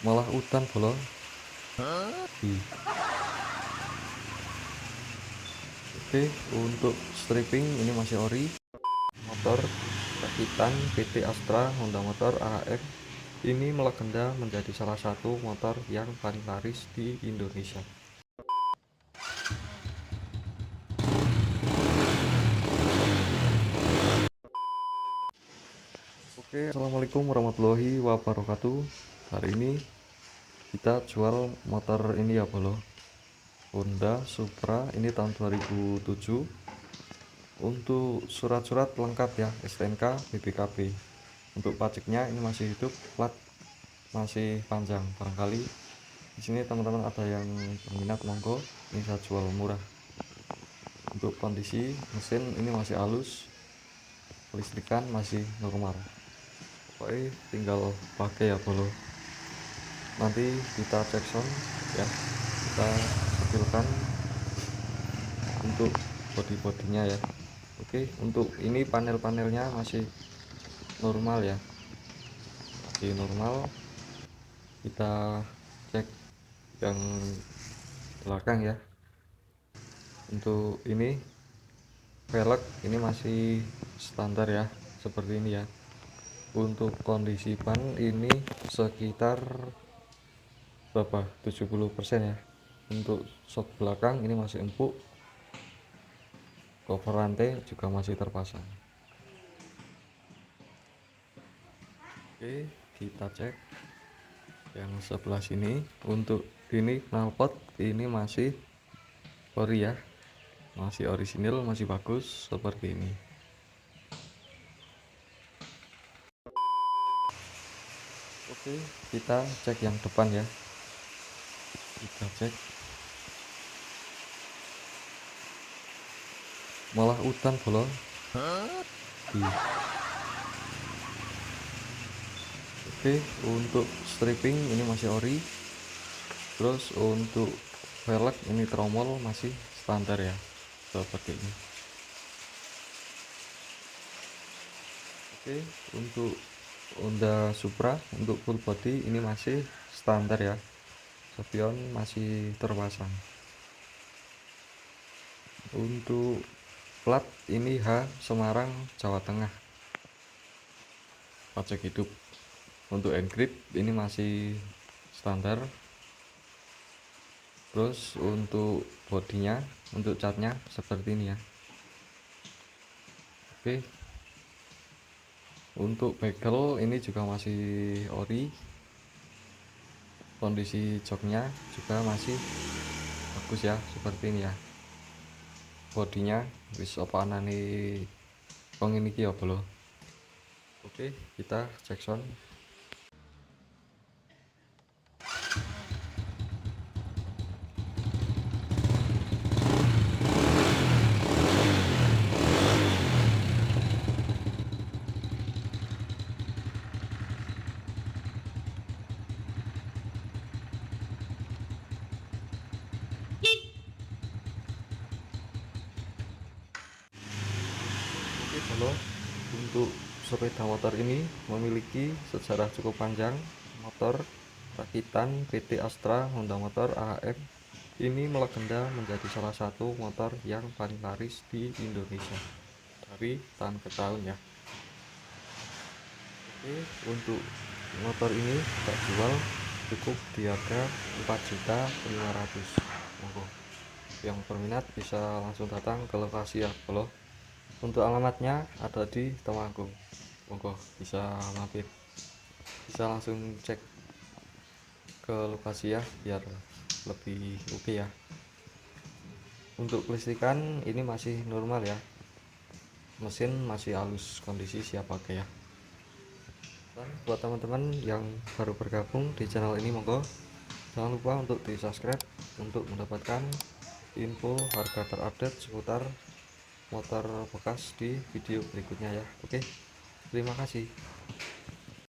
Malah udan bolong. Oke, untuk stripping ini masih ori. Motor rakitan PT Astra Honda Motor AHF ini melegenda menjadi salah satu motor yang paling laris di Indonesia. Oke, assalamualaikum warahmatullahi wabarakatuh. Hari ini kita jual motor ini ya bolo, Honda Supra ini tahun 2007. Untuk surat-surat lengkap ya, STNK, BPKB. Untuk pajaknya ini masih hidup, plat masih panjang. Barangkali di sini teman-teman ada yang berminat, monggo ini saya jual murah. Untuk kondisi mesin ini masih halus, listrikan masih normal. Pokoknya tinggal pakai ya bolo. Nanti kita cek sound ya, kita kecilkan untuk body-bodinya ya. Oke, untuk ini panel-panelnya masih normal ya, masih normal. Kita cek yang belakang ya. Untuk ini velg ini masih standar ya, seperti ini ya. Untuk kondisi ban ini sekitar berapa, 70% ya. Untuk sok belakang ini masih empuk, cover rantai juga masih terpasang. Oke, kita cek yang sebelah sini. Untuk ini knalpot ini masih ori ya, masih orisinil, masih bagus seperti ini. Oke, kita cek yang depan ya, kita cek. Malah udan bolong. Oke, untuk stripping ini masih ori. Terus untuk velg ini tromol masih standar ya, seperti ini. Oke, untuk Honda Supra untuk full body ini masih standar ya, spion masih terpasang. Untuk plat ini H Semarang Jawa Tengah, pajak hidup. Untuk engrip ini masih standar. Terus untuk bodinya, untuk catnya seperti ini ya. Oke, untuk bekel ini juga masih ori. Kondisi joknya juga masih bagus ya, seperti ini ya. Bodinya wis apa anane wong ini ya bolo. Oke, kita cek sound. Oke bolo, untuk sepeda motor ini memiliki sejarah cukup panjang. Motor rakitan PT Astra Honda Motor AHF ini melegenda menjadi salah satu motor yang paling laris di Indonesia dari tahun ke tahun ya. Oke, untuk motor ini tak jual cukup di harga 4.500.000. Monggo yang berminat bisa langsung datang ke lokasi ya bolo. Untuk alamatnya ada di Temanggung. Monggo bisa mampir, bisa langsung cek ke lokasi ya, biar lebih oke ya. Untuk kelistrikan ini masih normal ya, mesin masih halus, kondisi siap pakai ya. Dan buat teman-teman yang baru bergabung di channel ini, monggo jangan lupa untuk di subscribe untuk mendapatkan info harga terupdate seputar motor bekas di video berikutnya ya. Oke, terima kasih.